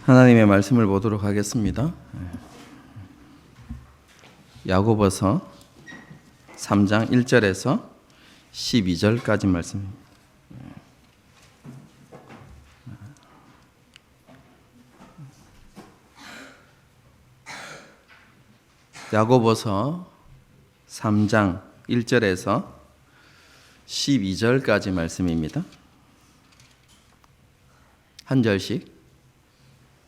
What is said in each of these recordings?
하나님의 말씀을 보도록 하겠습니다. 야고보서 3장 1절에서 12절까지 말씀입니다. 야고보서 3장 1절에서 12절까지 말씀입니다. 한 절씩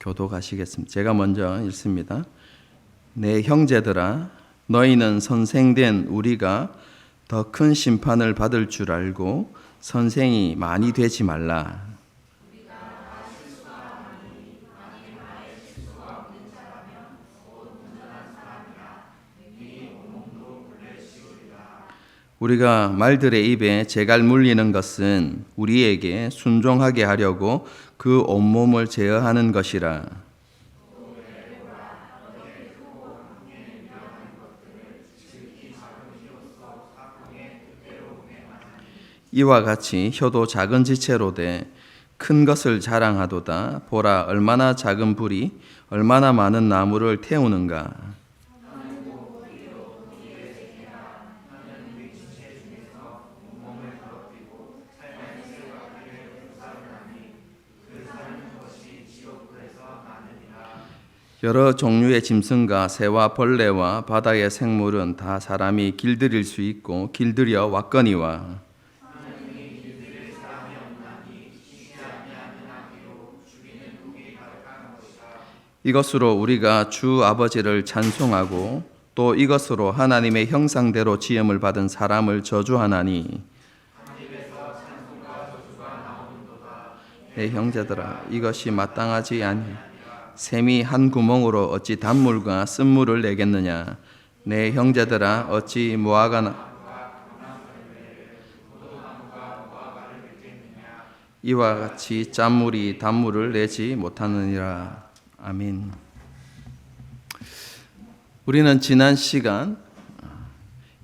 교독하시겠습니다. 제가 먼저 읽습니다. 내 형제들아, 너희는 선생된 우리가 더 큰 심판을 받을 줄 알고 선생이 많이 되지 말라. 우리가 말들의 입에 재갈 물리는 것은 우리에게 순종하게 하려고 그 온몸을 제어하는 것이라. 이와 같이 혀도 작은 지체로 돼 큰 것을 자랑하도다. 보라, 얼마나 작은 불이 얼마나 많은 나무를 태우는가. 여러 종류의 짐승과 새와 벌레와 바다의 생물은 다 사람이 길들일 수 있고 길들여 왔거니와 이것으로 우리가 주 아버지를 찬송하고 또 이것으로 하나님의 형상대로 지음을 받은 사람을 저주하나니 내 형제들아, 이것이 마땅하지 아니. 샘이 한 구멍으로 어찌 단물과 쓴물을 내겠느냐. 내 형제들아, 어찌 무화과나 이와 같이 짠물이 단물을 내지 못하느니라. 아멘. 우리는 지난 시간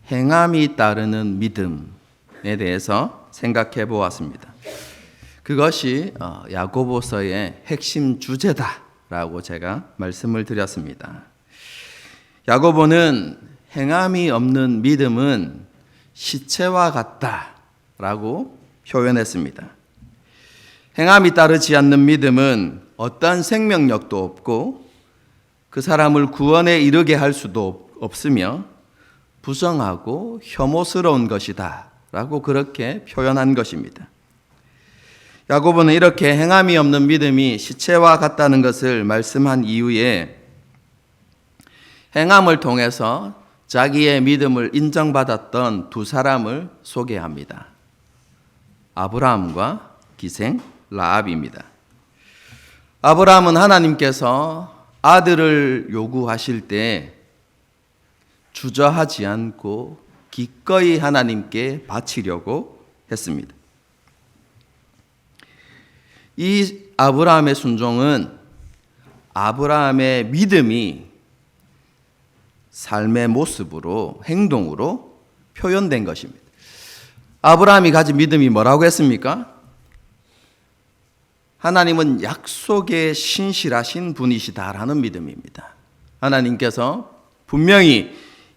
행함이 따르는 믿음에 대해서 생각해 보았습니다. 그것이 야고보서의 핵심 주제다라고 제가 말씀을 드렸습니다. 야고보는 행함이 없는 믿음은 시체와 같다라고 표현했습니다. 행함이 따르지 않는 믿음은 어떠한 생명력도 없고 그 사람을 구원에 이르게 할 수도 없으며 부정하고 혐오스러운 것이다 라고 그렇게 표현한 것입니다. 야고보는 이렇게 행함이 없는 믿음이 시체와 같다는 것을 말씀한 이후에 행함을 통해서 자기의 믿음을 인정받았던 두 사람을 소개합니다. 아브라함과 기생 라합입니다. 아브라함은 하나님께서 아들을 요구하실 때 주저하지 않고 기꺼이 하나님께 바치려고 했습니다. 이 아브라함의 순종은 아브라함의 믿음이 삶의 모습으로, 행동으로 표현된 것입니다. 아브라함이 가진 믿음이 뭐라고 했습니까? 하나님은 약속에 신실하신 분이시다라는 믿음입니다. 하나님께서 분명히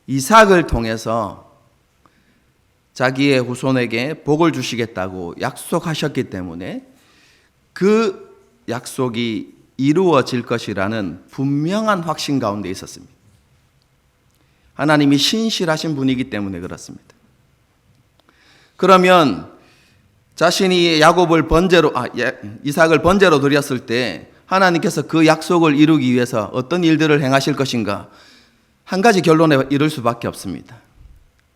이삭을 통해서 자기의 후손에게 복을 주시겠다고 약속하셨기 때문에 그 약속이 이루어질 것이라는 분명한 확신 가운데 있었습니다. 하나님이 신실하신 분이기 때문에 그렇습니다. 그러면 자신이 이삭을 번제로 드렸을 때 하나님께서 그 약속을 이루기 위해서 어떤 일들을 행하실 것인가? 한 가지 결론에 이를 수밖에 없습니다.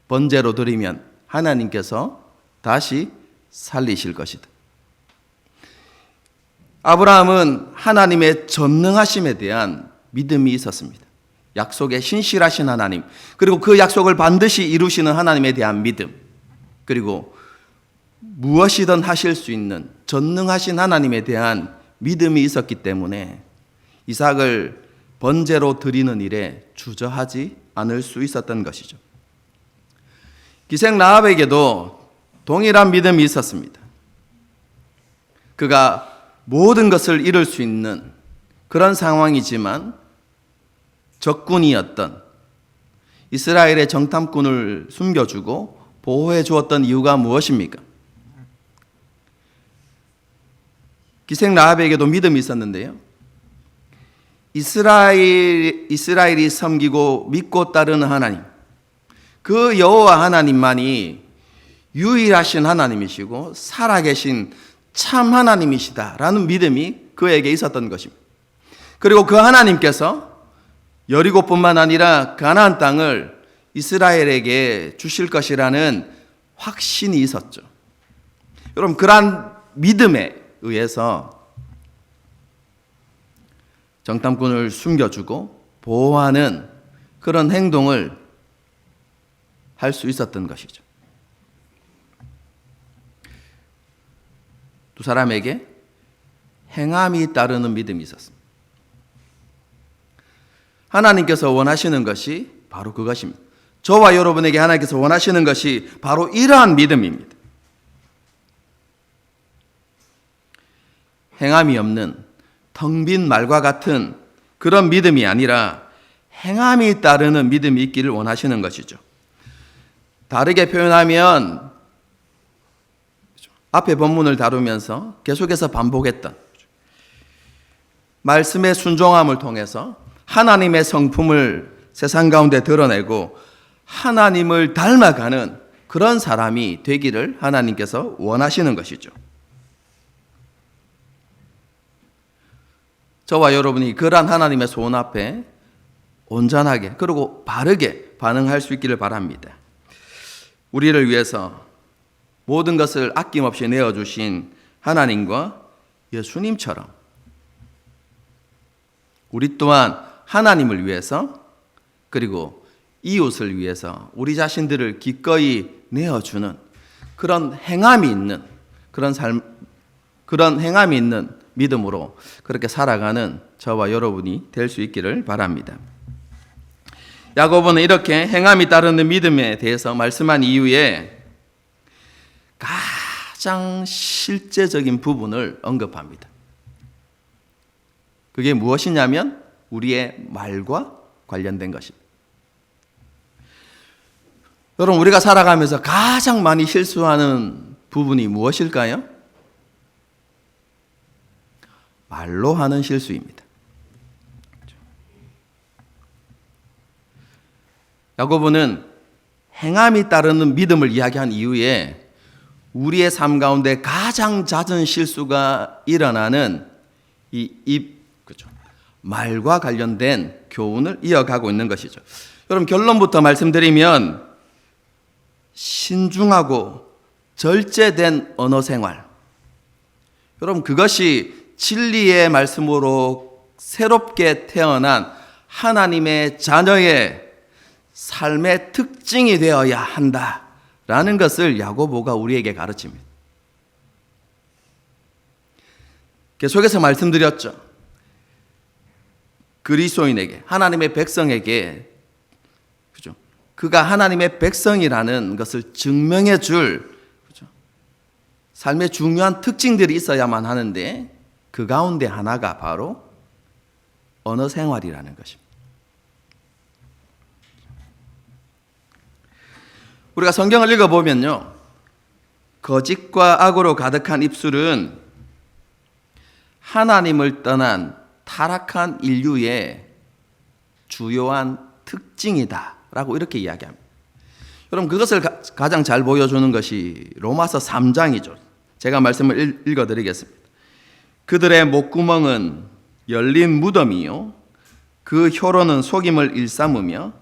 번제로 드리면 하나님께서 다시 살리실 것이다. 아브라함은 하나님의 전능하심에 대한 믿음이 있었습니다. 약속에 신실하신 하나님, 그리고 그 약속을 반드시 이루시는 하나님에 대한 믿음, 그리고 무엇이든 하실 수 있는 전능하신 하나님에 대한 믿음이 있었기 때문에 이삭을 번제로 드리는 일에 주저하지 않을 수 있었던 것이죠. 기생 라합에게도 동일한 믿음이 있었습니다. 그가 모든 것을 잃을 수 있는 그런 상황이지만 적군이었던 이스라엘의 정탐꾼을 숨겨주고 보호해 주었던 이유가 무엇입니까? 기생 라합에게도 믿음이 있었는데요. 이스라엘이 섬기고 믿고 따르는 하나님, 그 여호와 하나님만이 유일하신 하나님이시고 살아계신 참 하나님이시다라는 믿음이 그에게 있었던 것입니다. 그리고 그 하나님께서 여리고뿐만 아니라 가나안 땅을 이스라엘에게 주실 것이라는 확신이 있었죠. 여러분, 그러한 믿음에 의해서 정탐꾼을 숨겨주고 보호하는 그런 행동을 할 수 있었던 것이죠. 두 사람에게 행함이 따르는 믿음이 있었습니다. 하나님께서 원하시는 것이 바로 그것입니다. 저와 여러분에게 하나님께서 원하시는 것이 바로 이러한 믿음입니다. 행함이 없는 텅 빈 말과 같은 그런 믿음이 아니라 행함이 따르는 믿음이 있기를 원하시는 것이죠. 다르게 표현하면 앞에 본문을 다루면서 계속해서 반복했던 말씀의 순종함을 통해서 하나님의 성품을 세상 가운데 드러내고 하나님을 닮아가는 그런 사람이 되기를 하나님께서 원하시는 것이죠. 저와 여러분이 그러한 하나님의 소원 앞에 온전하게 그리고 바르게 반응할 수 있기를 바랍니다. 우리를 위해서 모든 것을 아낌없이 내어주신 하나님과 예수님처럼 우리 또한 하나님을 위해서 그리고 이웃을 위해서 우리 자신들을 기꺼이 내어주는 그런 행함이 있는 그런 삶, 그런 행함이 있는 믿음으로 그렇게 살아가는 저와 여러분이 될 수 있기를 바랍니다. 야고보는 이렇게 행함이 따르는 믿음에 대해서 말씀한 이후에 가장 실제적인 부분을 언급합니다. 그게 무엇이냐면 우리의 말과 관련된 것입니다. 여러분, 우리가 살아가면서 가장 많이 실수하는 부분이 무엇일까요? 말로 하는 실수입니다. 야고보는 행함이 따르는 믿음을 이야기한 이후에 우리의 삶 가운데 가장 잦은 실수가 일어나는 그죠? 말과 관련된 교훈을 이어가고 있는 것이죠. 여러분, 결론부터 말씀드리면 신중하고 절제된 언어 생활. 여러분, 그것이 진리의 말씀으로 새롭게 태어난 하나님의 자녀의 삶의 특징이 되어야 한다라는 것을 야고보가 우리에게 가르칩니다. 계속해서 말씀드렸죠. 그리스도인에게, 하나님의 백성에게, 그죠? 그가 하나님의 백성이라는 것을 증명해 줄, 그죠? 삶의 중요한 특징들이 있어야만 하는데 그 가운데 하나가 바로 언어 생활이라는 것입니다. 우리가 성경을 읽어보면요, 거짓과 악으로 가득한 입술은 하나님을 떠난 타락한 인류의 주요한 특징이다라고 이렇게 이야기합니다. 여러분, 그것을 가장 잘 보여주는 것이 로마서 3장이죠. 제가 말씀을 읽어드리겠습니다. 그들의 목구멍은 열린 무덤이요, 그 혀로는 속임을 일삼으며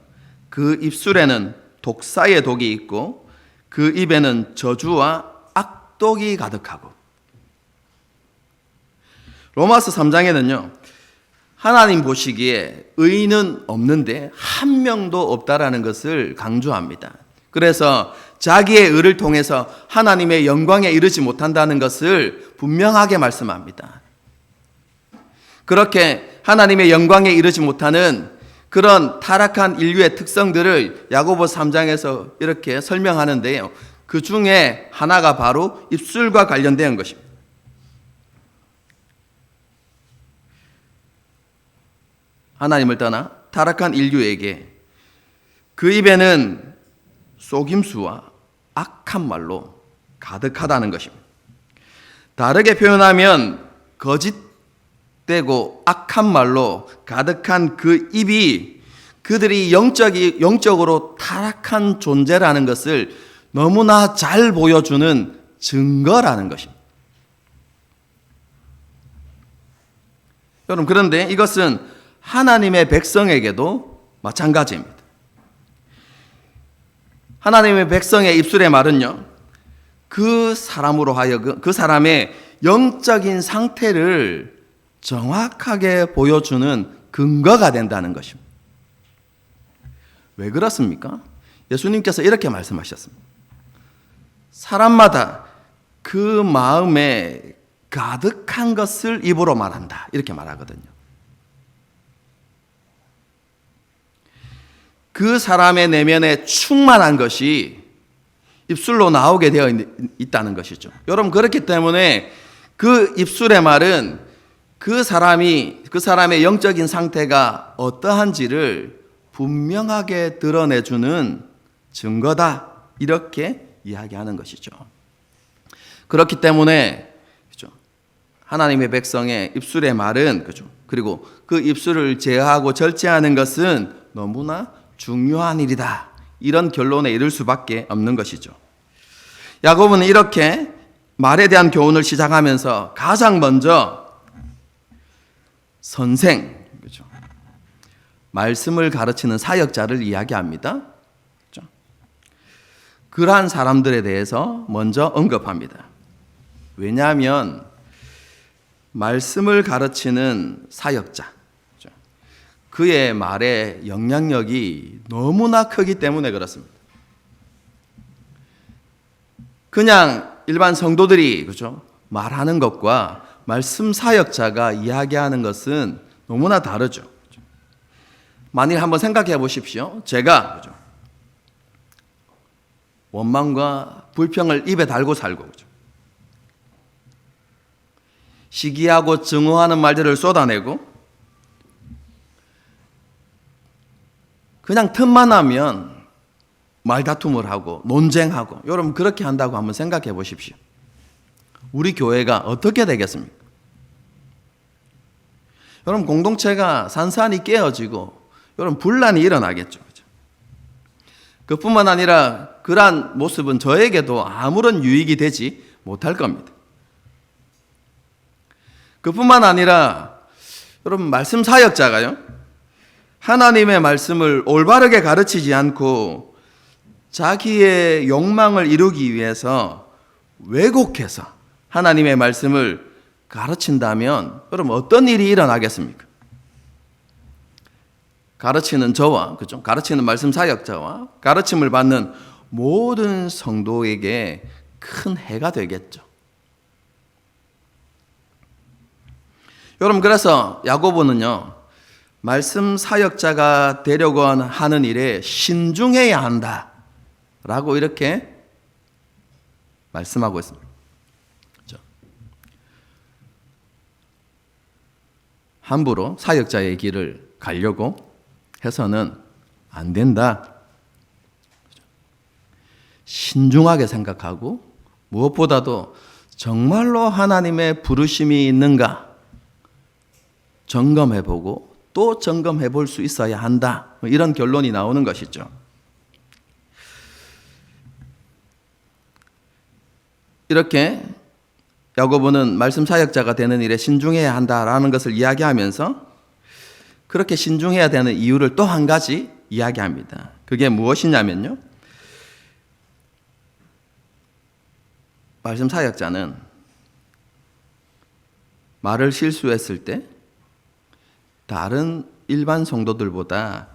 그 입술에는 독사의 독이 있고 그 입에는 저주와 악독이 가득하고. 로마서 3장에는요, 하나님 보시기에 의인은 없는데 한 명도 없다라는 것을 강조합니다. 그래서 자기의 의를 통해서 하나님의 영광에 이르지 못한다는 것을 분명하게 말씀합니다. 그렇게 하나님의 영광에 이르지 못하는 그런 타락한 인류의 특성들을 야고보 3장에서 이렇게 설명하는데요, 그 중에 하나가 바로 입술과 관련된 것입니다. 하나님을 떠나 타락한 인류에게 그 입에는 속임수와 악한 말로 가득하다는 것입니다. 다르게 표현하면 거짓되고 악한 말로 가득한 그 입이 그들이 영적으로 타락한 존재라는 것을 너무나 잘 보여주는 증거라는 것입니다. 여러분, 그런데 이것은 하나님의 백성에게도 마찬가지입니다. 하나님의 백성의 입술의 말은요, 그 사람으로 하여금 그 사람의 영적인 상태를 정확하게 보여주는 근거가 된다는 것입니다. 왜 그렇습니까? 예수님께서 이렇게 말씀하셨습니다. 사람마다 그 마음에 가득한 것을 입으로 말한다. 이렇게 말하거든요. 그 사람의 내면에 충만한 것이 입술로 나오게 되어 있다는 것이죠. 여러분, 그렇기 때문에 그 입술의 말은 그 사람의 영적인 상태가 어떠한지를 분명하게 드러내주는 증거다. 이렇게 이야기하는 것이죠. 그렇기 때문에 하나님의 백성의 입술의 말은 그리고 그 입술을 제어하고 절제하는 것은 너무나 중요한 일이다. 이런 결론에 이를 수밖에 없는 것이죠. 야고보는 이렇게 말에 대한 교훈을 시작하면서 가장 먼저 선생, 말씀을 가르치는 사역자를 이야기합니다. 그러한 사람들에 대해서 먼저 언급합니다. 왜냐하면 말씀을 가르치는 사역자, 그의 말의 영향력이 너무나 크기 때문에 그렇습니다. 그냥 일반 성도들이 말하는 것과 말씀 사역자가 이야기하는 것은 너무나 다르죠. 만일 한번 생각해 보십시오. 제가 원망과 불평을 입에 달고 살고 시기하고 증오하는 말들을 쏟아내고 그냥 틈만 나면 말다툼을 하고 논쟁하고, 여러분 그렇게 한다고 한번 생각해 보십시오. 우리 교회가 어떻게 되겠습니까? 여러분, 공동체가 산산이 깨어지고 여러분 분란이 일어나겠죠. 그뿐만 아니라 그러한 모습은 저에게도 아무런 유익이 되지 못할 겁니다. 그뿐만 아니라 여러분, 말씀 사역자가요, 하나님의 말씀을 올바르게 가르치지 않고 자기의 욕망을 이루기 위해서 왜곡해서 하나님의 말씀을 가르친다면 여러분 어떤 일이 일어나겠습니까? 가르치는 저와 가르치는 말씀 사역자와 가르침을 받는 모든 성도에게 큰 해가 되겠죠. 여러분, 그래서 야고보는요, 말씀 사역자가 되려고 하는 일에 신중해야 한다라고 이렇게 말씀하고 있습니다. 함부로 사역자의 길을 가려고 해서는 안 된다. 신중하게 생각하고 무엇보다도 정말로 하나님의 부르심이 있는가 점검해보고 또 점검해볼 수 있어야 한다. 이런 결론이 나오는 것이죠. 이렇게 야고보는 말씀 사역자가 되는 일에 신중해야 한다라는 것을 이야기하면서 그렇게 신중해야 되는 이유를 또 한 가지 이야기합니다. 그게 무엇이냐면요, 말씀 사역자는 말을 실수했을 때 다른 일반 성도들보다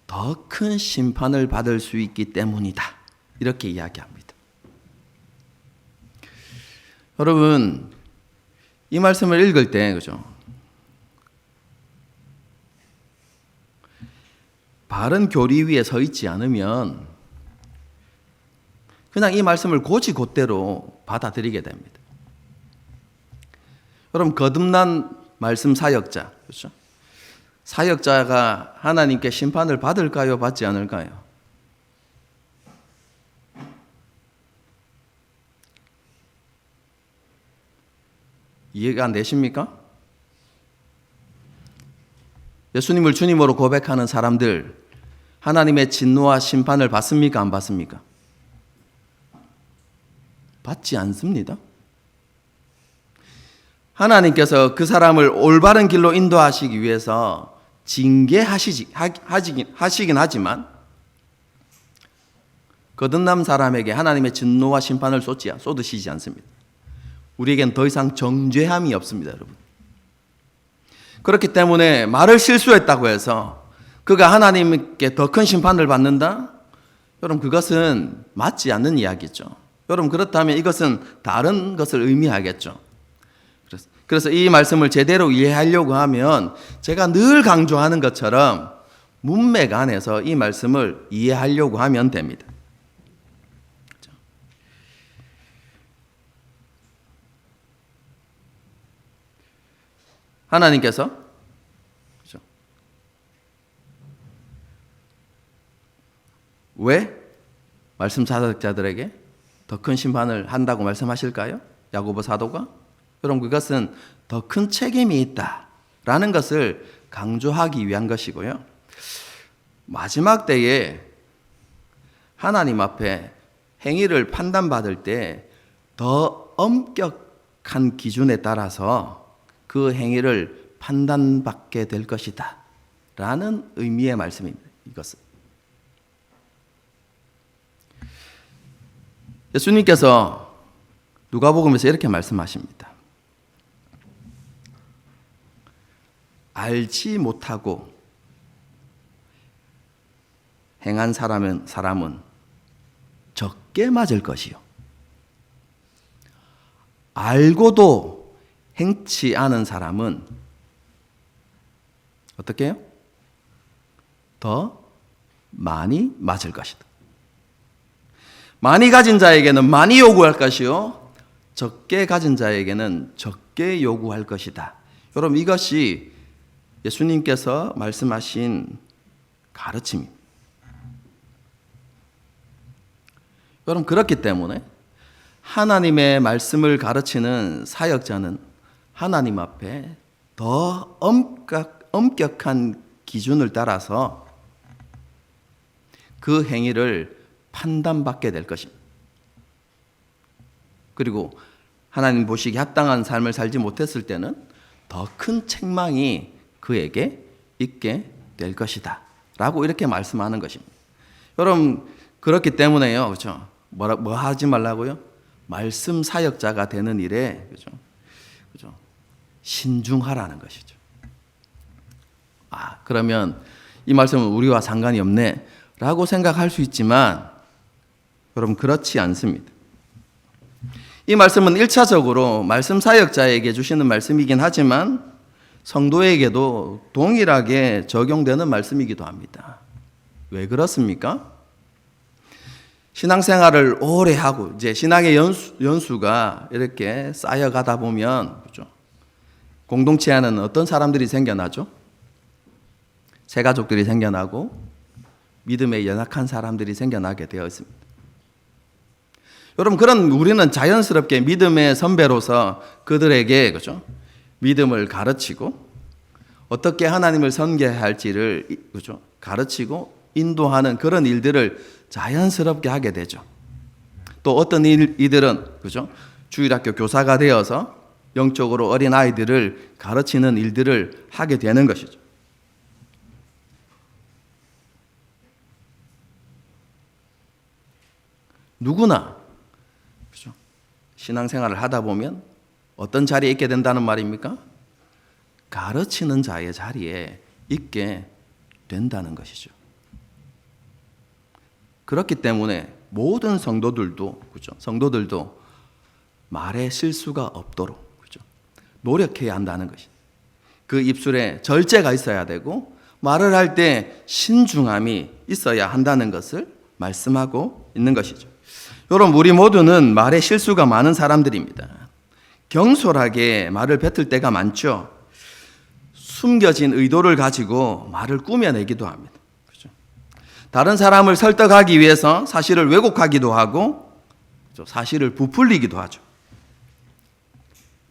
더 큰 심판을 받을 수 있기 때문이다. 이렇게 이야기합니다. 여러분, 이 말씀을 읽을 때 바른 교리 위에 서 있지 않으면 그냥 이 말씀을 곧이곧대로 받아들이게 됩니다. 여러분, 거듭난 말씀 사역자, 사역자가 하나님께 심판을 받을까요? 받지 않을까요? 이해가 안 되십니까? 예수님을 주님으로 고백하는 사람들, 하나님의 진노와 심판을 받습니까? 안 받습니까? 받지 않습니다. 하나님께서 그 사람을 올바른 길로 인도하시기 위해서 징계하시긴 하지만 거듭난 사람에게 하나님의 진노와 심판을 쏟으시지 않습니다. 우리에겐 더 이상 정죄함이 없습니다, 여러분. 그렇기 때문에 말을 실수했다고 해서 그가 하나님께 더 큰 심판을 받는다? 여러분, 그것은 맞지 않는 이야기죠. 여러분, 그렇다면 이것은 다른 것을 의미하겠죠. 그래서 이 말씀을 제대로 이해하려고 하면 제가 늘 강조하는 것처럼 문맥 안에서 이 말씀을 이해하려고 하면 됩니다. 하나님께서 왜 말씀 사역자들에게 더 큰 심판을 한다고 말씀하실까요? 야고보 사도가? 여러분, 그것은 더 큰 책임이 있다라는 것을 강조하기 위한 것이고요. 마지막 때에 하나님 앞에 행위를 판단받을 때 더 엄격한 기준에 따라서 그 행위를 판단받게 될 것이다 라는 의미의 말씀입니다. 이것은 예수님께서 누가복음에서 이렇게 말씀하십니다. 알지 못하고 행한 사람은 적게 맞을 것이요, 알고도 행치 않은 사람은 어떻게 해요? 더 많이 맞을 것이다. 많이 가진 자에게는 많이 요구할 것이요, 적게 가진 자에게는 적게 요구할 것이다. 여러분, 이것이 예수님께서 말씀하신 가르침입니다. 여러분, 그렇기 때문에 하나님의 말씀을 가르치는 사역자는 하나님 앞에 더 엄격한 기준을 따라서 그 행위를 판단받게 될 것입니다. 그리고 하나님 보시기에 합당한 삶을 살지 못했을 때는 더 큰 책망이 그에게 있게 될 것이다 라고 이렇게 말씀하는 것입니다. 여러분, 그렇기 때문에요, 그렇죠? 뭐 하지 말라고요? 말씀 사역자가 되는 일에, 그렇죠? 신중하라는 것이죠. 그러면 이 말씀은 우리와 상관이 없네 라고 생각할 수 있지만 여러분, 그렇지 않습니다. 이 말씀은 1차적으로 말씀 사역자에게 주시는 말씀이긴 하지만 성도에게도 동일하게 적용되는 말씀이기도 합니다. 왜 그렇습니까? 신앙생활을 오래 하고 이제 신앙의 연수가 이렇게 쌓여가다 보면, 그렇죠? 공동체 안에는 어떤 사람들이 생겨나죠? 새 가족들이 생겨나고 믿음에 연약한 사람들이 생겨나게 되어 있습니다. 여러분, 그런 우리는 자연스럽게 믿음의 선배로서 그들에게, 그렇죠? 믿음을 가르치고 어떻게 하나님을 섬겨야 할지를, 그렇죠? 가르치고 인도하는 그런 일들을 자연스럽게 하게 되죠. 또 어떤 이들은, 그렇죠? 주일학교 교사가 되어서 영적으로 어린 아이들을 가르치는 일들을 하게 되는 것이죠. 누구나, 그렇죠? 신앙생활을 하다 보면 어떤 자리에 있게 된다는 말입니까? 가르치는 자의 자리에 있게 된다는 것이죠. 그렇기 때문에 모든 성도들도, 그렇죠? 성도들도 말에 실수가 없도록, 그렇죠? 노력해야 한다는 것이. 그 입술에 절제가 있어야 되고 말을 할 때 신중함이 있어야 한다는 것을 말씀하고 있는 것이죠. 여러분, 우리 모두는 말에 실수가 많은 사람들입니다. 경솔하게 말을 뱉을 때가 많죠. 숨겨진 의도를 가지고 말을 꾸며내기도 합니다. 그렇죠? 다른 사람을 설득하기 위해서 사실을 왜곡하기도 하고 사실을 부풀리기도 하죠.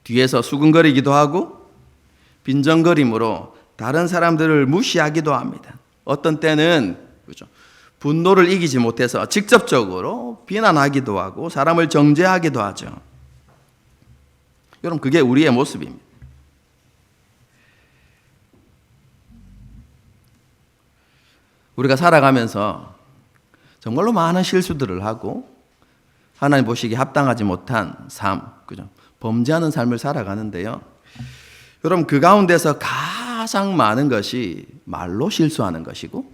뒤에서 수근거리기도 하고 빈정거림으로 다른 사람들을 무시하기도 합니다. 어떤 때는 그렇죠? 분노를 이기지 못해서 직접적으로 비난하기도 하고 사람을 정죄하기도 하죠. 여러분, 그게 우리의 모습입니다. 우리가 살아가면서 정말로 많은 실수들을 하고 하나님 보시기에 합당하지 못한 삶, 그죠? 범죄하는 삶을 살아가는데요. 여러분, 그 가운데서 가장 많은 것이 말로 실수하는 것이고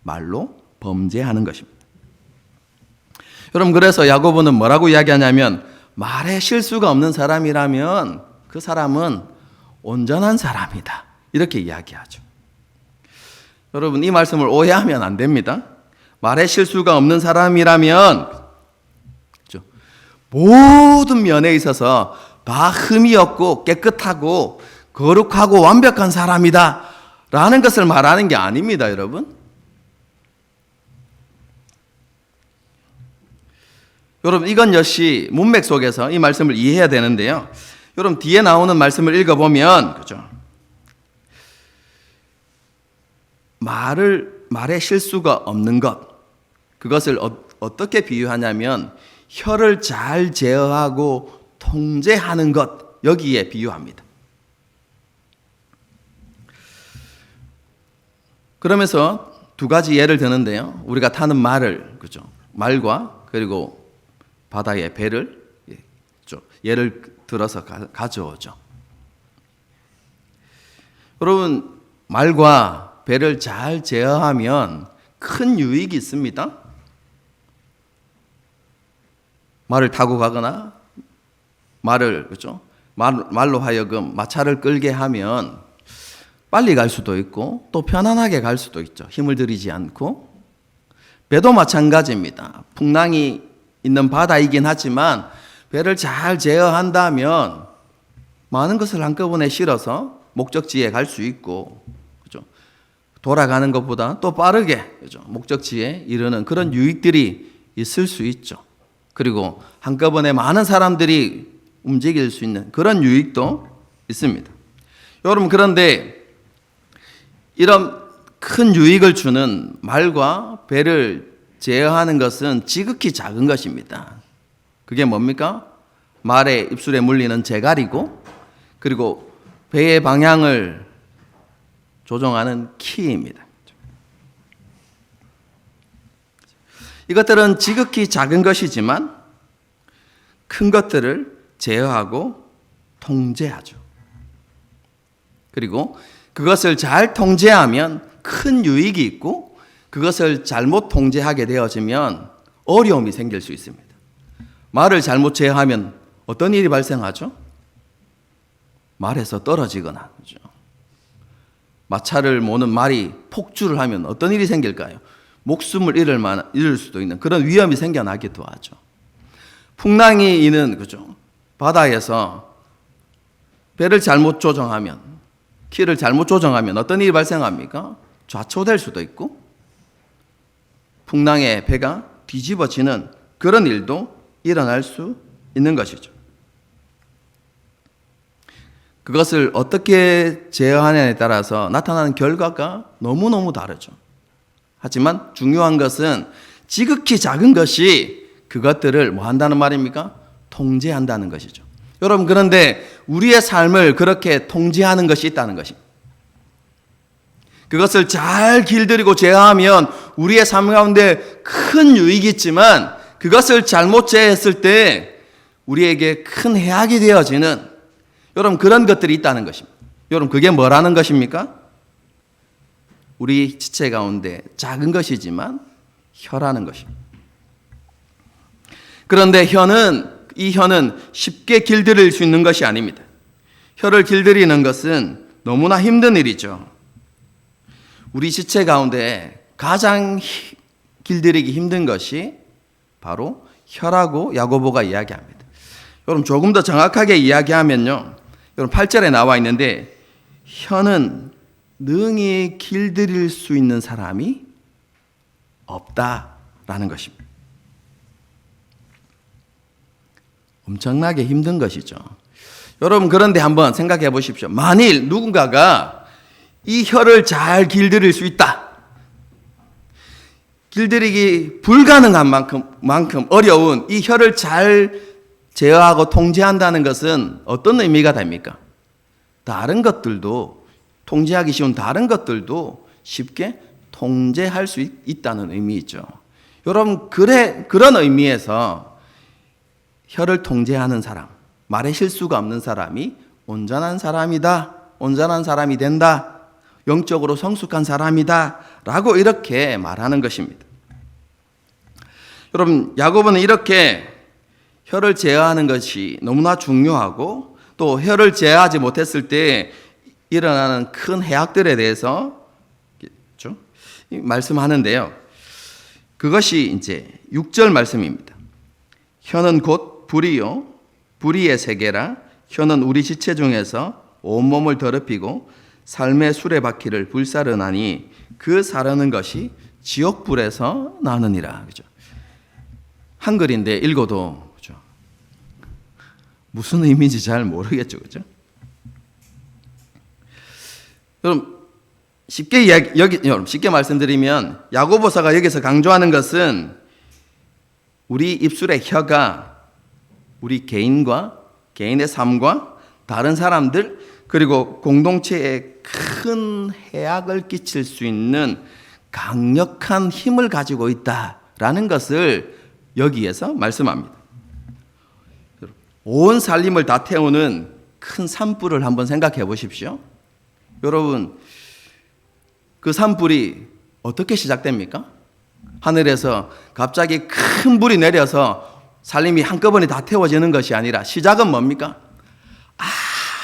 말로 범죄하는 것입니다. 여러분, 그래서 야고보는 뭐라고 이야기하냐면 말에 실수가 없는 사람이라면 그 사람은 온전한 사람이다. 이렇게 이야기하죠. 여러분, 이 말씀을 오해하면 안 됩니다. 말에 실수가 없는 사람이라면 모든 면에 있어서 다 흠이 없고 깨끗하고 거룩하고 완벽한 사람이다 라는 것을 말하는 게 아닙니다, 여러분. 여러분, 이건 역시 문맥 속에서 이 말씀을 이해해야 되는데요. 여러분, 뒤에 나오는 말씀을 읽어보면 그죠? 말에 실수가 없는 것, 그것을 어떻게 비유하냐면 혀를 잘 제어하고 통제하는 것, 여기에 비유합니다. 그러면서 두 가지 예를 드는데요. 우리가 타는 말을, 그죠? 말과 그리고 바다의 배를 예를 들어서 가져오죠. 여러분, 말과 배를 잘 제어하면 큰 유익이 있습니다. 말을 타고 가거나 말을 그렇죠? 말로 하여금 마차를 끌게 하면 빨리 갈 수도 있고 또 편안하게 갈 수도 있죠. 힘을 들이지 않고. 배도 마찬가지입니다. 풍랑이 있는 바다이긴 하지만 배를 잘 제어한다면 많은 것을 한꺼번에 실어서 목적지에 갈 수 있고, 그렇죠? 돌아가는 것보다 또 빠르게, 그렇죠? 목적지에 이르는 그런 유익들이 있을 수 있죠. 그리고 한꺼번에 많은 사람들이 움직일 수 있는 그런 유익도 있습니다. 여러분, 그런데 이런 큰 유익을 주는 말과 배를 제어하는 것은 지극히 작은 것입니다. 그게 뭡니까? 말의 입술에 물리는 재갈이고, 그리고 배의 방향을 조정하는 키입니다. 이것들은 지극히 작은 것이지만 큰 것들을 제어하고 통제하죠. 그리고 그것을 잘 통제하면 큰 유익이 있고, 그것을 잘못 통제하게 되어지면 어려움이 생길 수 있습니다. 말을 잘못 제어하면 어떤 일이 발생하죠? 말에서 떨어지거나, 그렇죠? 마차를 모는 말이 폭주를 하면 어떤 일이 생길까요? 목숨을 잃을 수도 있는 그런 위험이 생겨나기도 하죠. 풍랑이 있는, 그죠? 바다에서 배를 잘못 조정하면, 키를 잘못 조정하면 어떤 일이 발생합니까? 좌초될 수도 있고, 풍랑에 배가 뒤집어지는 그런 일도 일어날 수 있는 것이죠. 그것을 어떻게 제어하느냐에 따라서 나타나는 결과가 너무너무 다르죠. 하지만 중요한 것은 지극히 작은 것이 그것들을 뭐 한다는 말입니까? 통제한다는 것이죠. 여러분, 그런데 우리의 삶을 그렇게 통제하는 것이 있다는 것입니다. 그것을 잘 길들이고 제어하면 우리의 삶 가운데 큰 유익이 있지만 그것을 잘못 제어했을 때 우리에게 큰 해악이 되어지는, 여러분, 그런 것들이 있다는 것입니다. 여러분, 그게 뭐라는 것입니까? 우리 지체 가운데 작은 것이지만 혀라는 것입니다. 그런데 이 혀는 쉽게 길들일 수 있는 것이 아닙니다. 혀를 길들이는 것은 너무나 힘든 일이죠. 우리 지체 가운데 가장 길들이기 힘든 것이 바로 혀라고 야고보가 이야기합니다. 여러분, 조금 더 정확하게 이야기하면요, 여러분 8절에 나와 있는데 혀는 능히 길들일 수 있는 사람이 없다라는 것입니다. 엄청나게 힘든 것이죠. 여러분, 그런데 한번 생각해 보십시오. 만일 누군가가 이 혀를 잘 길들일 수 있다. 길들이기 불가능한 만큼 어려운 이 혀를 잘 제어하고 통제한다는 것은 어떤 의미가 됩니까? 다른 것들도, 통제하기 쉬운 다른 것들도 쉽게 통제할 수 있다는 의미이죠. 여러분, 그런 의미에서 혀를 통제하는 사람, 말에 실수가 없는 사람이 온전한 사람이다, 온전한 사람이 된다, 영적으로 성숙한 사람이다 라고 이렇게 말하는 것입니다. 여러분, 야고보는 이렇게 혀를 제어하는 것이 너무나 중요하고 또 혀를 제어하지 못했을 때 일어나는 큰 해악들에 대해서 말씀하는데요. 그것이 이제 6절 말씀입니다. 혀는 곧 불이요 불의의 세계라. 혀는 우리 지체 중에서 온몸을 더럽히고 삶의 수레바퀴를 불사르나니 그 사르는 것이 지옥불에서 나느니라. 그죠? 한글인데 읽어도 그죠? 무슨 의미인지 잘 모르겠죠, 그죠? 여러분, 쉽게 말씀드리면 야고보서가 여기서 강조하는 것은 우리 입술의 혀가 우리 개인과 개인의 삶과 다른 사람들 그리고 공동체에 큰 해악을 끼칠 수 있는 강력한 힘을 가지고 있다라는 것을 여기에서 말씀합니다. 온 살림을 다 태우는 큰 산불을 한번 생각해 보십시오. 여러분, 그 산불이 어떻게 시작됩니까? 하늘에서 갑자기 큰 불이 내려서 살림이 한꺼번에 다 태워지는 것이 아니라 시작은 뭡니까?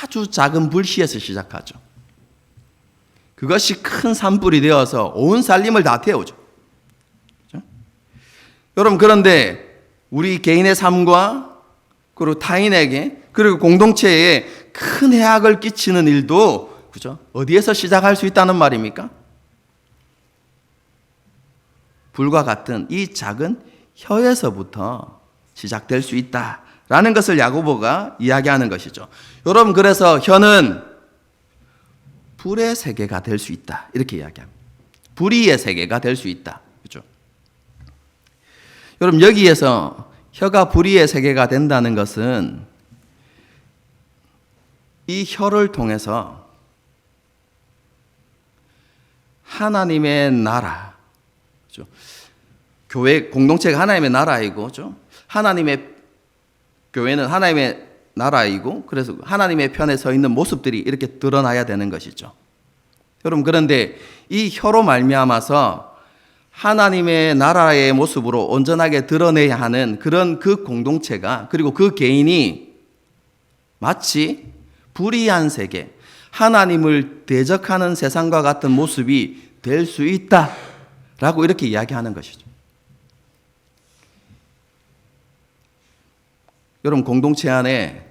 아주 작은 불씨에서 시작하죠. 그것이 큰 산불이 되어서 온 살림을 다 태우죠. 그렇죠? 여러분, 그런데 우리 개인의 삶과 그리고 타인에게 그리고 공동체에 큰 해악을 끼치는 일도 그죠? 어디에서 시작할 수 있다는 말입니까? 불과 같은 이 작은 혀에서부터 시작될 수 있다라는 것을 야고보가 이야기하는 것이죠. 여러분, 그래서 혀는 불의 세계가 될 수 있다 이렇게 이야기합니다. 불의의 세계가 될 수 있다. 그렇죠? 여러분, 여기에서 혀가 불의의 세계가 된다는 것은 이 혀를 통해서 하나님의 나라, 그렇죠? 교회 공동체가 하나님의 나라이고, 그렇죠? 하나님의 교회는 하나님의 나라이고, 그래서 하나님의 편에 서 있는 모습들이 이렇게 드러나야 되는 것이죠. 여러분, 그런데 이 혀로 말미암아서 하나님의 나라의 모습으로 온전하게 드러내야 하는 그런 그 공동체가 그리고 그 개인이 마치 불의한 세계, 하나님을 대적하는 세상과 같은 모습이 될 수 있다라고 이렇게 이야기하는 것이죠. 여러분, 공동체 안에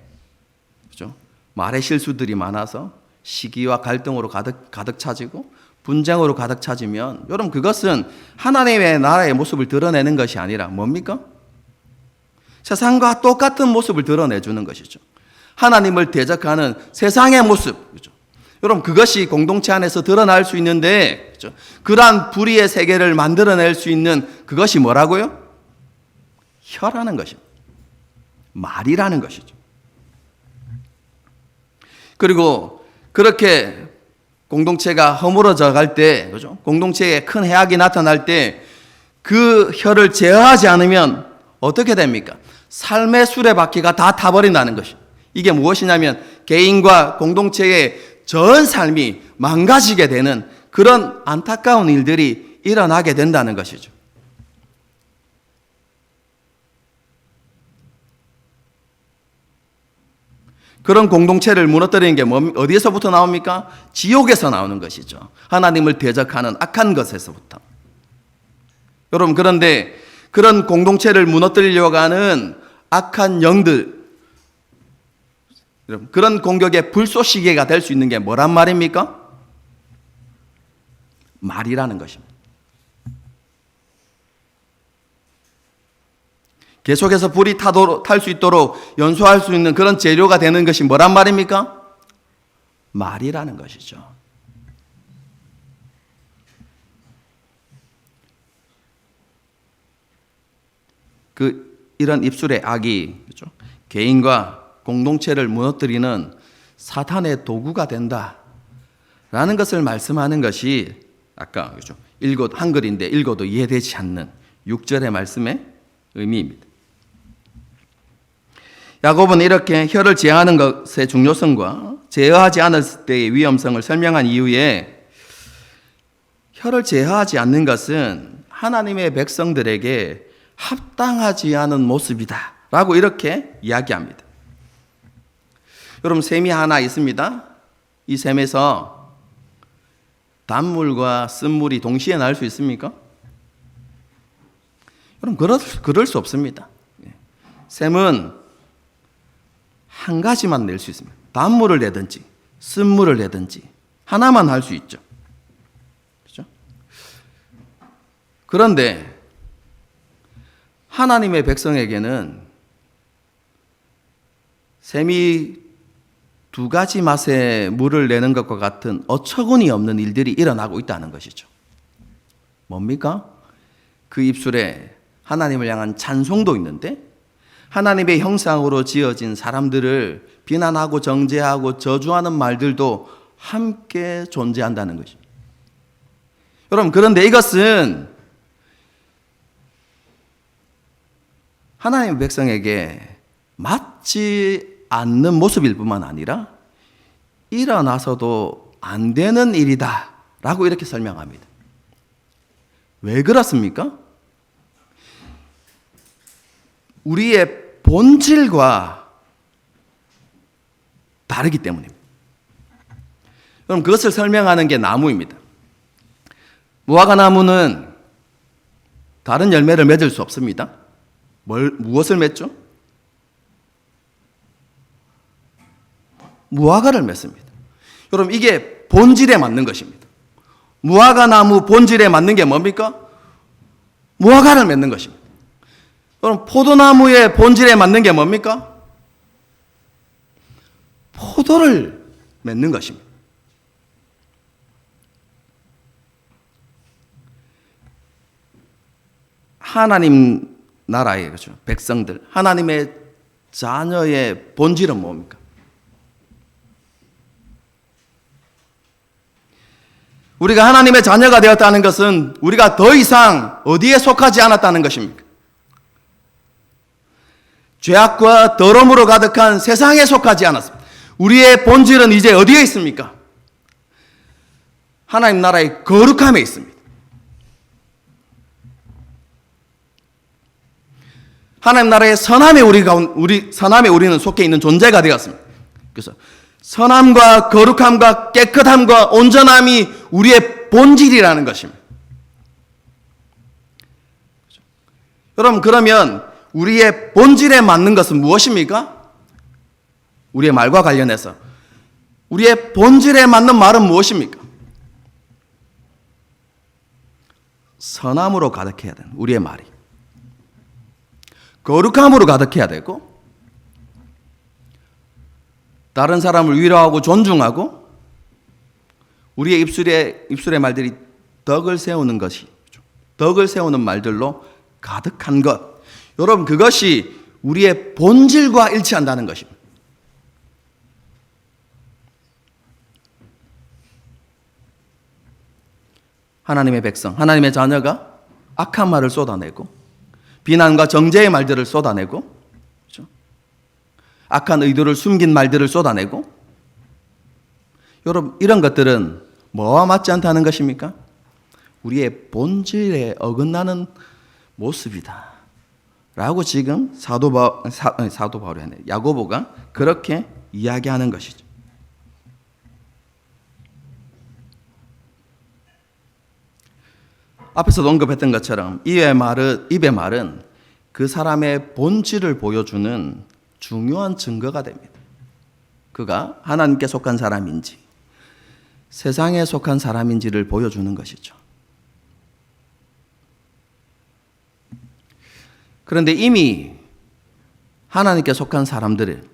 그렇죠? 말의 실수들이 많아서 시기와 갈등으로 가득 차지고 분쟁으로 가득 차지면 여러분, 그것은 하나님의 나라의 모습을 드러내는 것이 아니라 뭡니까? 세상과 똑같은 모습을 드러내주는 것이죠. 하나님을 대적하는 세상의 모습. 그렇죠? 여러분, 그것이 공동체 안에서 드러날 수 있는데 그렇죠? 그러한 불의의 세계를 만들어낼 수 있는 그것이 뭐라고요? 혀라는 것입니다. 말이라는 것이죠. 그리고 그렇게 공동체가 허물어져 갈 때, 그죠? 공동체에 큰 해악이 나타날 때 그 혀를 제어하지 않으면 어떻게 됩니까? 삶의 수레바퀴가 다 타버린다는 것이. 이게 무엇이냐면 개인과 공동체의 전 삶이 망가지게 되는 그런 안타까운 일들이 일어나게 된다는 것이죠. 그런 공동체를 무너뜨리는 게 어디에서부터 나옵니까? 지옥에서 나오는 것이죠. 하나님을 대적하는 악한 것에서부터. 여러분, 그런데 그런 공동체를 무너뜨리려고 하는 악한 영들, 여러분, 그런 공격의 불쏘시개가 될 수 있는 게 뭐란 말입니까? 말이라는 것입니다. 계속해서 불이 탈 수 있도록 연소할 수 있는 그런 재료가 되는 것이 뭐란 말입니까? 말이라는 것이죠. 이런 입술의 악이, 그렇죠? 개인과 공동체를 무너뜨리는 사탄의 도구가 된다라는 것을 말씀하는 것이 아까, 그렇죠? 한글인데 읽어도 이해되지 않는 6절의 말씀의 의미입니다. 야곱은 이렇게 혀를 제어하는 것의 중요성과 제어하지 않을 때의 위험성을 설명한 이후에 혀를 제어하지 않는 것은 하나님의 백성들에게 합당하지 않은 모습이다 라고 이렇게 이야기합니다. 여러분, 샘이 하나 있습니다. 이 샘에서 단물과 쓴물이 동시에 날 수 있습니까? 여러분, 그럴 수 없습니다. 샘은 한 가지만 낼 수 있습니다. 단물을 내든지 쓴물을 내든지 하나만 할 수 있죠. 그렇죠? 그런데 하나님의 백성에게는 샘이 두 가지 맛의 물을 내는 것과 같은 어처구니 없는 일들이 일어나고 있다는 것이죠. 뭡니까? 그 입술에 하나님을 향한 찬송도 있는데 하나님의 형상으로 지어진 사람들을 비난하고 정죄하고 저주하는 말들도 함께 존재한다는 것입니다. 여러분, 그런데 이것은 하나님의 백성에게 맞지 않는 모습일 뿐만 아니라 일어나서도 안 되는 일이다 라고 이렇게 설명합니다. 왜 그렇습니까? 우리의 본질과 다르기 때문입니다. 그럼 그것을 설명하는 게 나무입니다. 무화과 나무는 다른 열매를 맺을 수 없습니다. 무엇을 맺죠? 무화과를 맺습니다. 여러분, 이게 본질에 맞는 것입니다. 무화과 나무 본질에 맞는 게 뭡니까? 무화과를 맺는 것입니다. 여러분, 포도나무의 본질에 맞는 게 뭡니까? 포도를 맺는 것입니다. 하나님 나라의, 그렇죠, 백성들, 하나님의 자녀의 본질은 뭡니까? 우리가 하나님의 자녀가 되었다는 것은 우리가 더 이상 어디에 속하지 않았다는 것입니까? 죄악과 더러움으로 가득한 세상에 속하지 않았습니다. 우리의 본질은 이제 어디에 있습니까? 하나님 나라의 거룩함에 있습니다. 하나님 나라의 선함에 선함에 우리는 속해 있는 존재가 되었습니다. 그래서 선함과 거룩함과 깨끗함과 온전함이 우리의 본질이라는 것입니다. 여러분, 그러면 우리의 본질에 맞는 것은 무엇입니까? 우리의 말과 관련해서 우리의 본질에 맞는 말은 무엇입니까? 선함으로 가득해야 되는 우리의 말이 거룩함으로 가득해야 되고, 다른 사람을 위로하고 존중하고, 우리의 입술의 말들이 덕을 세우는 것이, 덕을 세우는 말들로 가득한 것, 여러분, 그것이 우리의 본질과 일치한다는 것입니다. 하나님의 백성, 하나님의 자녀가 악한 말을 쏟아내고 비난과 정죄의 말들을 쏟아내고, 그렇죠? 악한 의도를 숨긴 말들을 쏟아내고, 여러분, 이런 것들은 뭐와 맞지 않다는 것입니까? 우리의 본질에 어긋나는 모습이다 라고 지금 사도 바울이 아니라 야고보가 그렇게 이야기하는 것이죠. 앞에서도 언급했던 것처럼 입의 말은 그 사람의 본질을 보여주는 중요한 증거가 됩니다. 그가 하나님께 속한 사람인지 세상에 속한 사람인지를 보여주는 것이죠. 그런데 이미 하나님께 속한 사람들은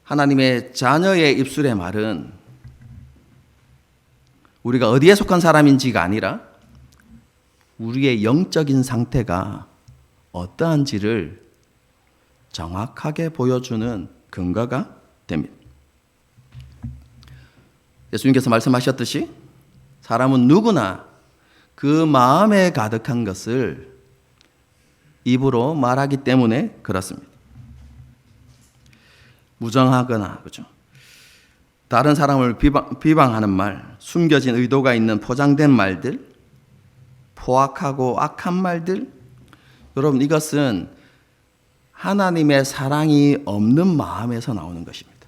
하나님의 자녀의 입술의 말은 우리가 어디에 속한 사람인지가 아니라 우리의 영적인 상태가 어떠한지를 정확하게 보여주는 근거가 됩니다. 예수님께서 말씀하셨듯이 사람은 누구나 그 마음에 가득한 것을 입으로 말하기 때문에 그렇습니다. 무정하거나 그죠? 다른 사람을 비방하는 말, 숨겨진 의도가 있는 포장된 말들, 포악하고 악한 말들, 여러분 이것은 하나님의 사랑이 없는 마음에서 나오는 것입니다.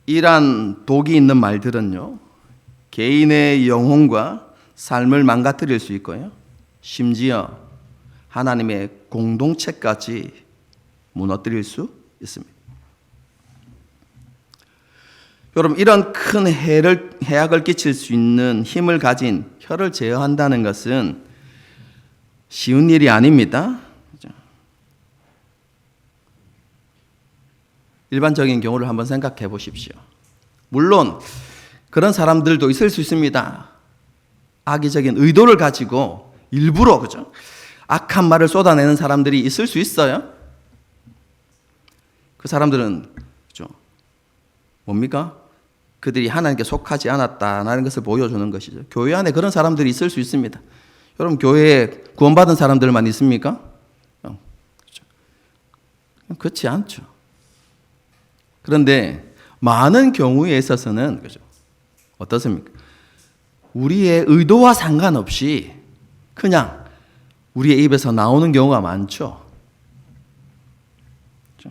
이러한 독이 있는 말들은요, 개인의 영혼과 삶을 망가뜨릴 수 있고요, 심지어 하나님의 공동체까지 무너뜨릴 수 있습니다. 여러분, 이런 큰 해악을 끼칠 수 있는 힘을 가진 혀를 제어한다는 것은 쉬운 일이 아닙니다. 일반적인 경우를 한번 생각해 보십시오. 물론 그런 사람들도 있을 수 있습니다. 악의적인 의도를 가지고 일부러 그죠? 악한 말을 쏟아내는 사람들이 있을 수 있어요. 그 사람들은 그죠? 뭡니까? 그들이 하나님께 속하지 않았다는 것을 보여주는 것이죠. 교회 안에 그런 사람들이 있을 수 있습니다. 여러분 교회에 구원받은 사람들만 있습니까? 그렇죠. 그렇지 않죠. 그런데 많은 경우에 있어서는 그죠? 어떻습니까? 우리의 의도와 상관없이 그냥 우리의 입에서 나오는 경우가 많죠. 그죠?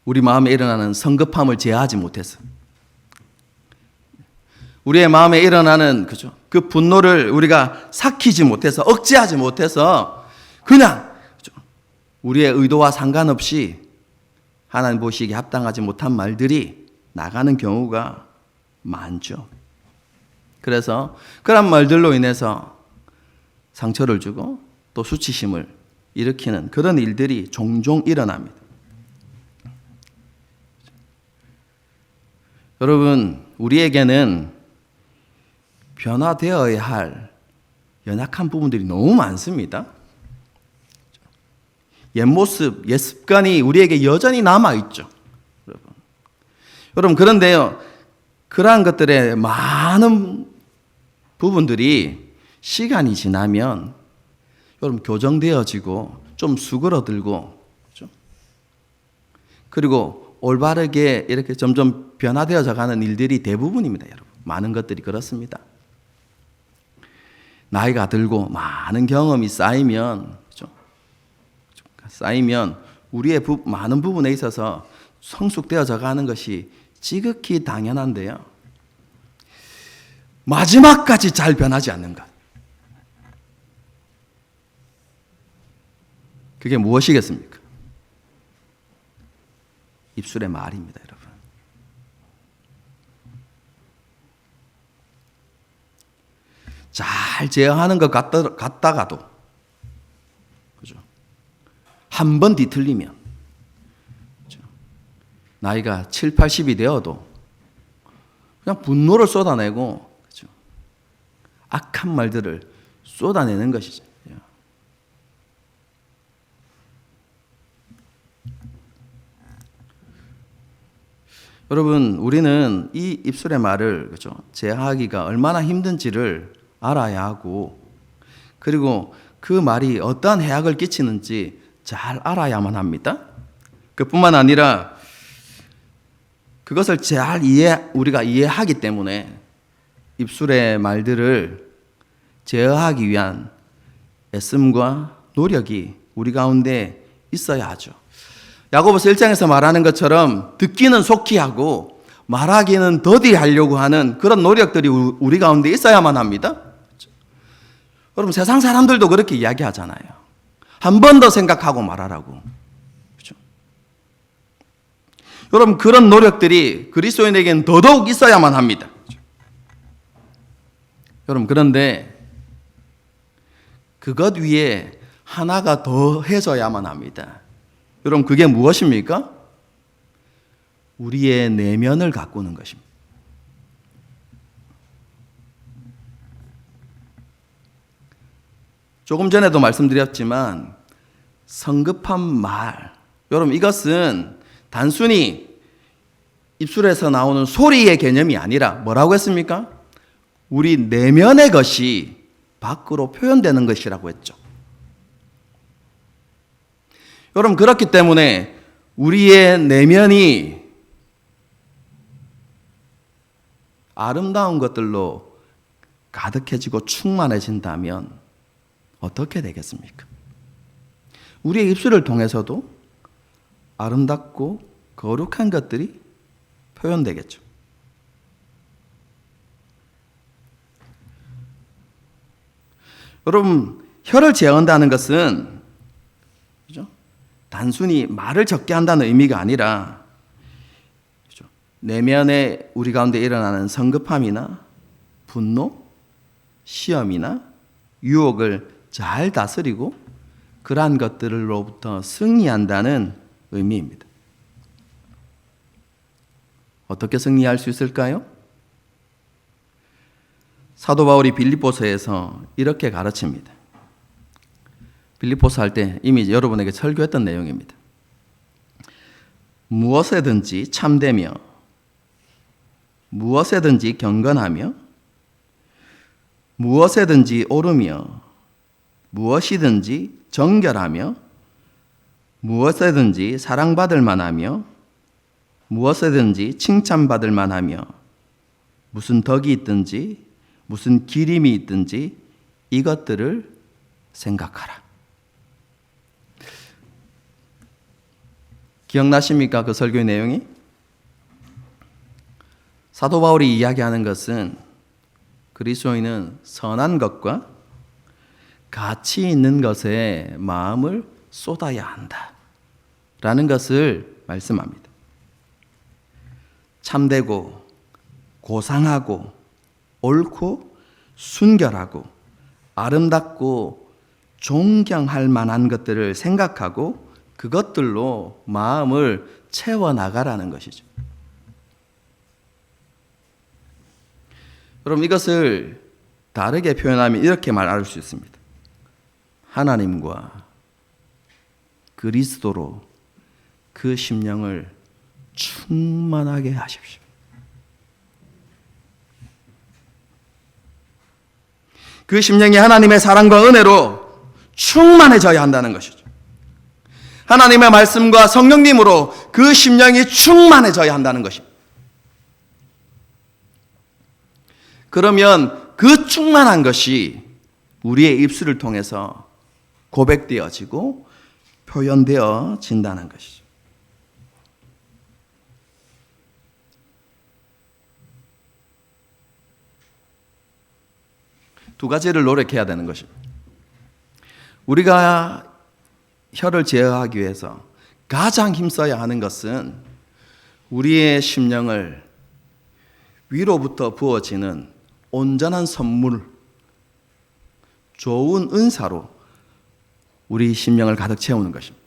우리 마음에 일어나는 성급함을 제어하지 못해서, 우리의 마음에 일어나는 그죠? 그 분노를 우리가 삭히지 못해서, 억제하지 못해서 그냥 그죠? 우리의 의도와 상관없이 하나님 보시기에 합당하지 못한 말들이 나가는 경우가 많죠. 그래서 그런 말들로 인해서 상처를 주고 또 수치심을 일으키는 그런 일들이 종종 일어납니다. 여러분, 우리에게는 변화되어야 할 연약한 부분들이 너무 많습니다. 옛 모습, 옛 습관이 우리에게 여전히 남아있죠. 여러분, 그런데요, 그러한 것들의 많은 부분들이 시간이 지나면 여러분 교정되어지고 좀 수그러들고 그렇죠? 그리고 올바르게 이렇게 점점 변화되어져 가는 일들이 대부분입니다. 여러분, 많은 것들이 그렇습니다. 나이가 들고 많은 경험이 쌓이면 그렇죠? 쌓이면 우리의 많은 부분에 있어서 성숙되어져 가는 것이 지극히 당연한데요, 마지막까지 잘 변하지 않는 것, 그게 무엇이겠습니까? 입술의 말입니다, 여러분. 잘 제어하는 것 같다가도 그죠? 한 번 뒤틀리면 그죠? 나이가 7, 80이 되어도 그냥 분노를 쏟아내고 그죠? 악한 말들을 쏟아내는 것이죠. 여러분, 우리는 이 입술의 말을 그죠? 제어하기가 얼마나 힘든지를 알아야 하고, 그리고 그 말이 어떠한 해악을 끼치는지 잘 알아야만 합니다. 그뿐만 아니라 그것을 잘 우리가 이해하기 때문에 입술의 말들을 제어하기 위한 애씀과 노력이 우리 가운데 있어야 하죠. 야고보서 1장에서 말하는 것처럼 듣기는 속히 하고 말하기는 더디 하려고 하는 그런 노력들이 우리 가운데 있어야만 합니다. 여러분 세상 사람들도 그렇게 이야기하잖아요. 한 번 더 생각하고 말하라고. 그렇죠? 여러분 그런 노력들이 그리스도인에게는 더더욱 있어야만 합니다. 그렇죠? 여러분 그런데 그것 위에 하나가 더해져야만 합니다. 여러분 그게 무엇입니까? 우리의 내면을 가꾸는 것입니다. 조금 전에도 말씀드렸지만 성급한 말, 여러분 이것은 단순히 입술에서 나오는 소리의 개념이 아니라 뭐라고 했습니까? 우리 내면의 것이 밖으로 표현되는 것이라고 했죠. 여러분 그렇기 때문에 우리의 내면이 아름다운 것들로 가득해지고 충만해진다면 어떻게 되겠습니까? 우리의 입술을 통해서도 아름답고 거룩한 것들이 표현되겠죠. 여러분, 혀를 제어한다는 것은 그죠? 단순히 말을 적게 한다는 의미가 아니라 그죠? 내면에 우리 가운데 일어나는 성급함이나 분노, 시험이나 유혹을 잘 다스리고 그러한 것들로부터 승리한다는 의미입니다. 어떻게 승리할 수 있을까요? 사도 바울이 빌립보서에서 이렇게 가르칩니다. 빌립보서 할 때 이미 여러분에게 설교했던 내용입니다. 무엇에든지 참되며 무엇에든지 경건하며 무엇에든지 옳으며 무엇이든지 정결하며 무엇에든지 사랑받을 만하며 무엇에든지 칭찬받을 만하며 무슨 덕이 있든지 무슨 기림이 있든지 이것들을 생각하라. 기억나십니까? 그 설교의 내용이? 사도 바울이 이야기하는 것은 그리스도인은 선한 것과 가치 있는 것에 마음을 쏟아야 한다 라는 것을 말씀합니다. 참되고 고상하고 옳고 순결하고 아름답고 존경할 만한 것들을 생각하고 그것들로 마음을 채워나가라는 것이죠. 여러분 이것을 다르게 표현하면 이렇게 말할 수 있습니다. 하나님과 그리스도로 그 심령을 충만하게 하십시오. 그 심령이 하나님의 사랑과 은혜로 충만해져야 한다는 것이죠. 하나님의 말씀과 성령님으로 그 심령이 충만해져야 한다는 것입니다. 그러면 그 충만한 것이 우리의 입술을 통해서 고백되어지고 표현되어진다는 것이죠. 두 가지를 노력해야 되는 것입니다. 우리가 혀를 제어하기 위해서 가장 힘써야 하는 것은 우리의 심령을 위로부터 부어지는 온전한 선물, 좋은 은사로 우리 심령을 가득 채우는 것입니다.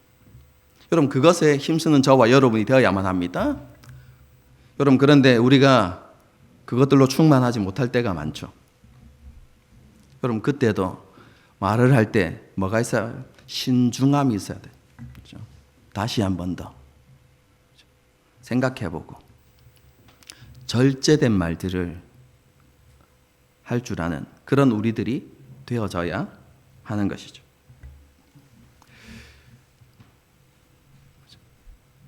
여러분 그것에 힘쓰는 저와 여러분이 되어야만 합니다. 여러분 그런데 우리가 그것들로 충만하지 못할 때가 많죠. 여러분 그때도 말을 할 때 뭐가 있어요? 신중함이 있어야 돼요. 그렇죠? 다시 한 번 더 생각해보고 절제된 말들을 할 줄 아는 그런 우리들이 되어져야 하는 것이죠.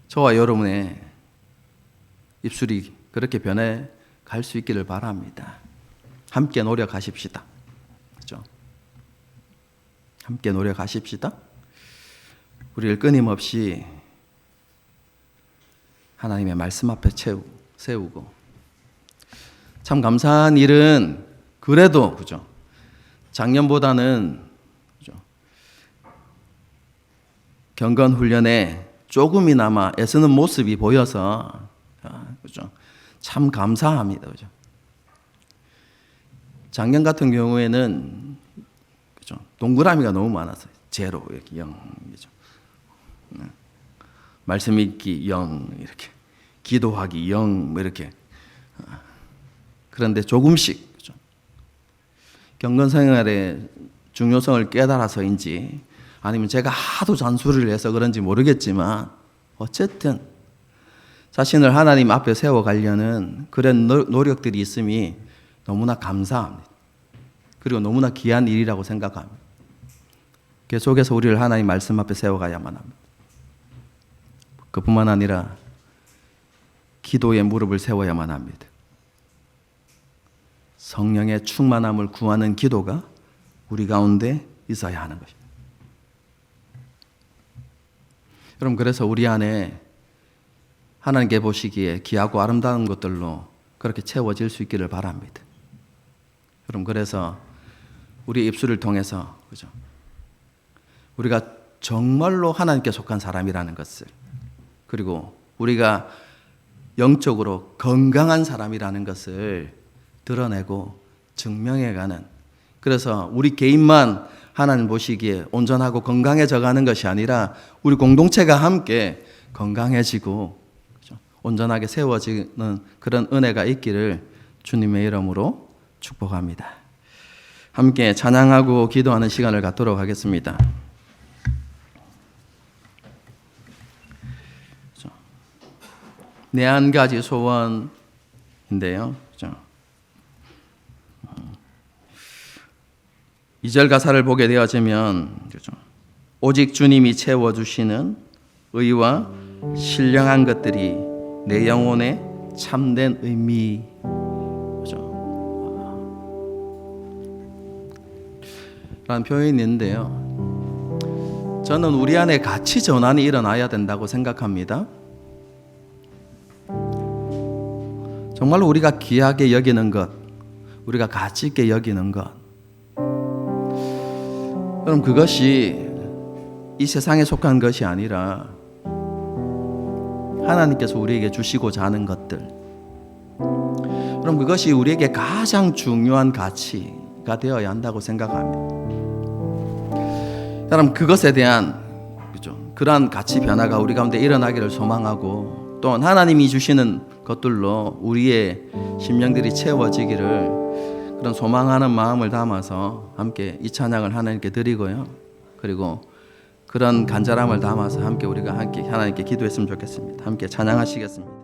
저와 여러분의 입술이 그렇게 변해 갈 수 있기를 바랍니다. 함께 노력하십시다. 그렇죠? 함께 노력하십시다. 우리를 끊임없이 하나님의 말씀 앞에 세우고 참 감사한 일은 그래도 그죠? 작년보다는 경건 훈련에 조금이나마 애쓰는 모습이 보여서 그죠? 참 감사합니다. 그죠? 작년 같은 경우에는 그죠? 동그라미가 너무 많았어요. 제로 이렇게 0, 그죠? 말씀 읽기 0 이렇게, 기도하기 0 이렇게. 그런데 조금씩 그죠? 경건 생활의 중요성을 깨달아서인지 아니면 제가 하도 잔소리를 해서 그런지 모르겠지만 어쨌든 자신을 하나님 앞에 세워가려는 그런 노력들이 있음이 너무나 감사합니다. 그리고 너무나 귀한 일이라고 생각합니다. 계속해서 우리를 하나님 말씀 앞에 세워가야만 합니다. 그뿐만 아니라 기도의 무릎을 세워야만 합니다. 성령의 충만함을 구하는 기도가 우리 가운데 있어야 하는 것입니다. 여러분, 그래서 우리 안에 하나님께 보시기에 귀하고 아름다운 것들로 그렇게 채워질 수 있기를 바랍니다. 여러분, 그래서 우리 입술을 통해서 그죠? 우리가 정말로 하나님께 속한 사람이라는 것을, 그리고 우리가 영적으로 건강한 사람이라는 것을 드러내고 증명해가는, 그래서 우리 개인만 하나님 보시기에 온전하고 건강해져가는 것이 아니라 우리 공동체가 함께 건강해지고 온전하게 세워지는 그런 은혜가 있기를 주님의 이름으로 축복합니다. 함께 찬양하고 기도하는 시간을 갖도록 하겠습니다. 네, 한 가지 소원인데요. 2절 가사를 보게 되어지면 오직 주님이 채워주시는 의와 신령한 것들이 내 영혼의 참된 의미. 라는 표현이 있는데요. 저는 우리 안에 가치 전환이 일어나야 된다고 생각합니다. 정말로 우리가 귀하게 여기는 것, 우리가 가치 있게 여기는 것, 그럼 그것이 이 세상에 속한 것이 아니라 하나님께서 우리에게 주시고자 하는 것들, 그럼 그것이 우리에게 가장 중요한 가치가 되어야 한다고 생각합니다. 여러분, 그것에 대한 그러한 가치 변화가 우리 가운데 일어나기를 소망하고, 또한 하나님이 주시는 것들로 우리의 심령들이 채워지기를 그런 소망하는 마음을 담아서 함께 이 찬양을 하나님께 드리고요. 그리고 그런 간절함을 담아서 함께 우리가 함께 하나님께 기도했으면 좋겠습니다. 함께 찬양하시겠습니다.